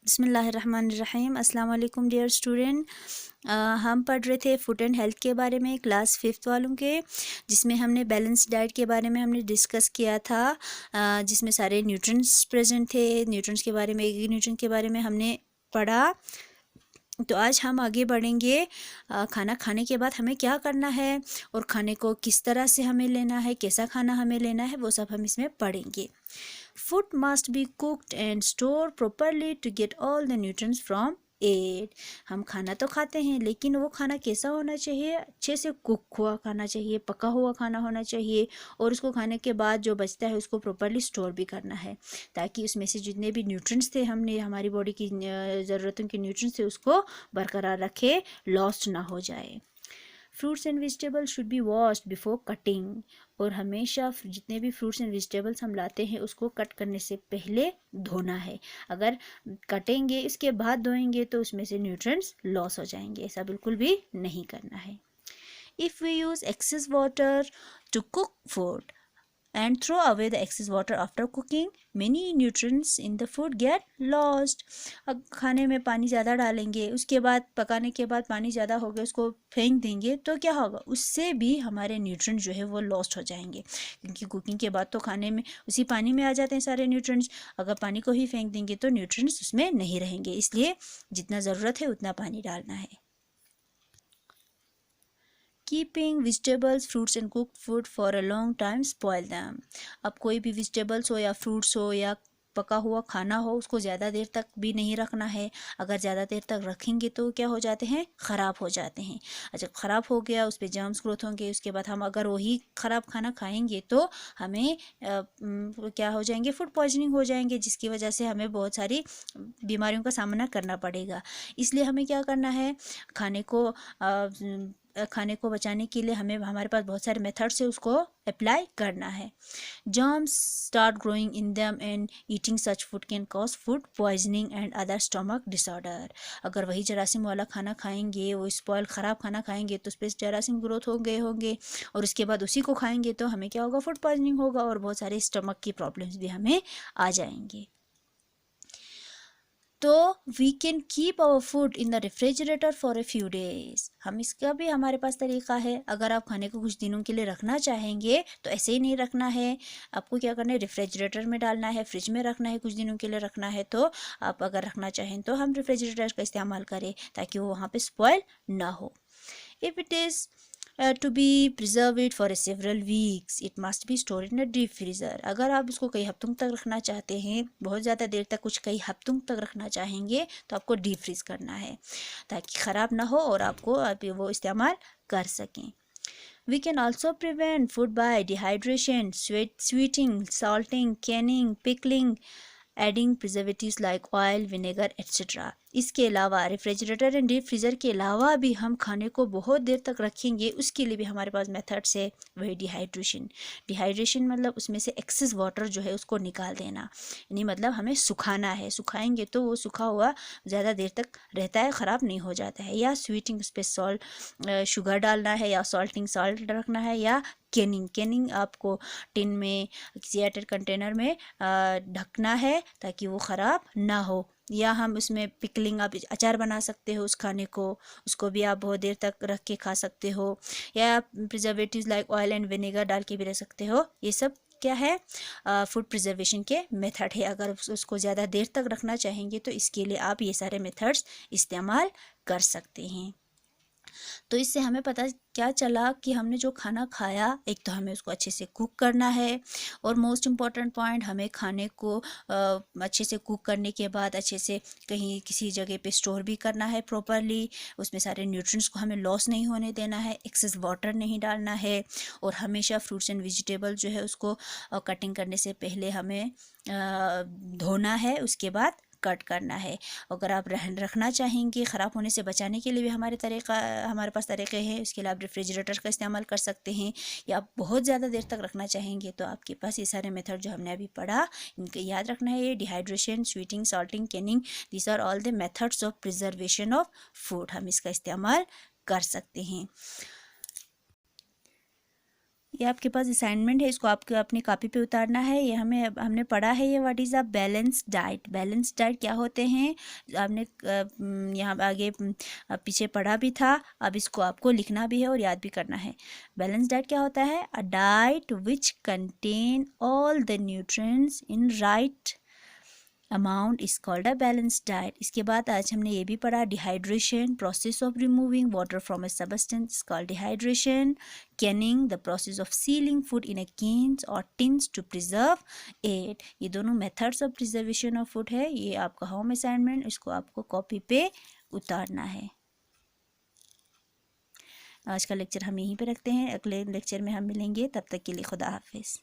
बिस्मिल्लाहिर्रहमानिर्रहीम। अस्सलाम वालेकुम डियर स्टूडेंट। हम पढ़ रहे थे फूड एंड हेल्थ के बारे में, क्लास 5th वालों के, जिसमें हमने बैलेंस डाइट के बारे में हमने डिस्कस किया था, जिसमें सारे न्यूट्रिएंट्स प्रेजेंट थे। न्यूट्रिएंट्स के बारे में, एक न्यूट्रिएंट के बारे में हमने पढ़ा। तो आज हम आगे बढ़ेंगे। खाना खाने के बाद हमें क्या करना है और खाने को किस तरह से हमें लेना है, कैसा खाना हमें लेना है, वो सब हम इसमें पढ़ेंगे। Food must be cooked and stored properly to get all the nutrients from it। हम खाना तो खाते हैं, लेकिन वो खाना कैसा होना चाहिए? अच्छे से कुक हुआ खाना चाहिए, पका हुआ खाना होना चाहिए, और उसको खाने के बाद जो बचता है उसको प्रॉपरली स्टोर भी करना है, ताकि उसमें से जितने भी न्यूट्रिएंट्स थे, हमने हमारी बॉडी की ज़रूरतों के न्यूट्रिएंट्स थे, उसको बरकरार रखे, लॉस्ट ना हो जाए। Fruits and vegetable should be washed before cutting. और हमेशा जितने भी फ्रूट्स एंड वेजिटेबल्स हम लाते हैं उसको कट करने से पहले धोना है। अगर कटेंगे इसके बाद धोएंगे तो उसमें से न्यूट्रिएंट्स लॉस हो जाएंगे, ऐसा बिल्कुल भी नहीं करना है। If we use excess water to cook food and throw away the excess water after cooking, many nutrients in the food get lost। अब खाने में पानी ज़्यादा डालेंगे, उसके बाद पकाने के बाद पानी ज़्यादा हो गया, उसको फेंक देंगे, तो क्या होगा? उससे भी हमारे न्यूट्रिएंट जो है वो लॉस्ट हो जाएंगे, क्योंकि कुकिंग के बाद तो खाने में उसी पानी में आ जाते हैं सारे न्यूट्रिएंट्स। अगर पानी को ही फेंक देंगे तो न्यूट्रिएंट्स उसमें नहीं रहेंगे, इसलिए जितना ज़रूरत है उतना पानी डालना है। Keeping vegetables, fruits and cooked food for a long time spoil them. अब कोई भी वेजिटेबल्स हो या फ्रूट्स हो या पका हुआ खाना हो, उसको ज़्यादा देर तक भी नहीं रखना है। अगर ज़्यादा देर तक रखेंगे तो क्या हो जाते हैं? ख़राब हो जाते हैं। अच्छा, ख़राब हो गया, उस पर जर्म्स ग्रोथ होंगे, उसके बाद हम अगर वही ख़राब खाना खाएंगे तो हमें क्या हो जाएंगे? फूड पॉइजनिंग हो जाएंगे, जिसकी वजह से हमें बहुत सारी बीमारियों का सामना करना पड़ेगा। इसलिए हमें क्या करना है? खाने को बचाने के लिए हमें, हमारे पास बहुत सारे मेथड्स है, उसको अप्लाई करना है। Germs start growing in them and eating such food can cause food poisoning and other stomach disorder। अगर वही जरासीम वाला खाना खाएंगे, वो स्पॉइल ख़राब खाना खाएंगे, तो उस पर जरासीम ग्रोथ हो गए होंगे, और उसके बाद उसी को खाएंगे तो हमें क्या होगा? फूड पॉइजनिंग होगा, और बहुत सारे स्टमक की प्रॉब्लम्स भी हमें आ जाएंगे। तो we can keep our food in the refrigerator for a few days. हम इसका भी हमारे पास तरीका है। अगर आप खाने को कुछ दिनों के लिए रखना चाहेंगे तो ऐसे ही नहीं रखना है, आपको क्या करना है? रेफ्रिजरेटर में डालना है, फ्रिज में रखना है, कुछ दिनों के लिए रखना है। तो आप अगर रखना चाहें तो हम रेफ्रिजरेटर का इस्तेमाल करें, ताकि वो वहाँ पे स्पॉइल ना हो। If it is to be preserved for several weeks, it must be stored in a deep freezer। अगर आप इसको कई हफ्तों तक रखना चाहते हैं, बहुत ज़्यादा देर तक, कुछ कई हफ्तों तक रखना चाहेंगे, तो आपको डीप फ्रीज करना है, ताकि ख़राब ना हो और आपको आप वो इस्तेमाल कर सकें। We can also prevent food by dehydration, sweetening, salting, canning, pickling, adding preservatives like oil, vinegar etcetera. इसके अलावा रेफ्रिजरेटर एंड डीप फ्रीज़र के अलावा भी हम खाने को बहुत देर तक रखेंगे, उसके लिए भी हमारे पास मेथड्स है। वही डिहाइड्रेशन। डिहाइड्रेशन मतलब उसमें से एक्सेस वाटर जो है उसको निकाल देना, यानी मतलब हमें सुखाना है। सुखाएंगे तो वो सूखा हुआ ज़्यादा देर तक रहता है, ख़राब नहीं हो जाता है। या स्वीटिंग, उस पर सॉल्ट, शुगर डालना है, या सॉल्टिंग, सॉल्ट रखना है। या कैनिंग आपको टिन में, किसी एयरटाइट कंटेनर में ढकना है, ताकि वो ख़राब ना हो। या हम उसमें पिकलिंग, आप अचार बना सकते हो उस खाने को, उसको भी आप बहुत देर तक रख के खा सकते हो। या preservatives like oil and vinegar डाल के भी रख सकते हो। ये सब क्या है? फूड प्रिजर्वेशन के मेथड है। अगर उसको ज़्यादा देर तक रखना चाहेंगे तो इसके लिए आप ये सारे मेथड्स इस्तेमाल कर सकते हैं। तो इससे हमें पता क्या चला कि हमने जो खाना खाया, एक तो हमें उसको अच्छे से कुक करना है, और मोस्ट इम्पॉर्टेंट पॉइंट, हमें खाने को अच्छे से कुक करने के बाद अच्छे से कहीं किसी जगह पे स्टोर भी करना है प्रॉपरली। उसमें सारे न्यूट्रिएंट्स को हमें लॉस नहीं होने देना है, एक्सेस वाटर नहीं डालना है, और हमेशा फ्रूट्स एंड वेजिटेबल जो है उसको कटिंग करने से पहले हमें धोना है, उसके बाद कट करना है। अगर आप रखना चाहेंगे, ख़राब होने से बचाने के लिए भी हमारे पास तरीक़े हैं। उसके लिए आप रेफ्रिजरेटर का इस्तेमाल कर सकते हैं, या आप बहुत ज़्यादा देर तक रखना चाहेंगे तो आपके पास ये सारे मेथड जो हमने अभी पढ़ा, इनका याद रखना है। Dehydration, sweeting, salting, canning, this are all the methods of preservation of food. हम इसका इस्तेमाल कर सकते हैं। ये आपके पास असाइनमेंट है, इसको आपको अपनी कॉपी पे उतारना है। ये हमने पढ़ा है ये what is a balance diet. Balance diet क्या होते हैं आपने यहाँ आगे पीछे पढ़ा भी था, अब इसको आपको लिखना भी है और याद भी करना है। बैलेंस डाइट क्या होता है? A diet which contain all the nutrients in right amount is called a balance diet. इसके बाद आज हमने ये भी पढ़ा dehydration, process of removing water from a substance called dehydration, canning, the process of sealing food in a cans और tins to preserve it. ये दोनों methods of preservation of food है। ये आपका होम असाइनमेंट, इसको आपको कॉपी पे उतारना है। आज का लेक्चर हम यहीं पे रखते हैं, अगले लेक्चर में हम मिलेंगे, तब तक के लिए खुदा हाफिज़।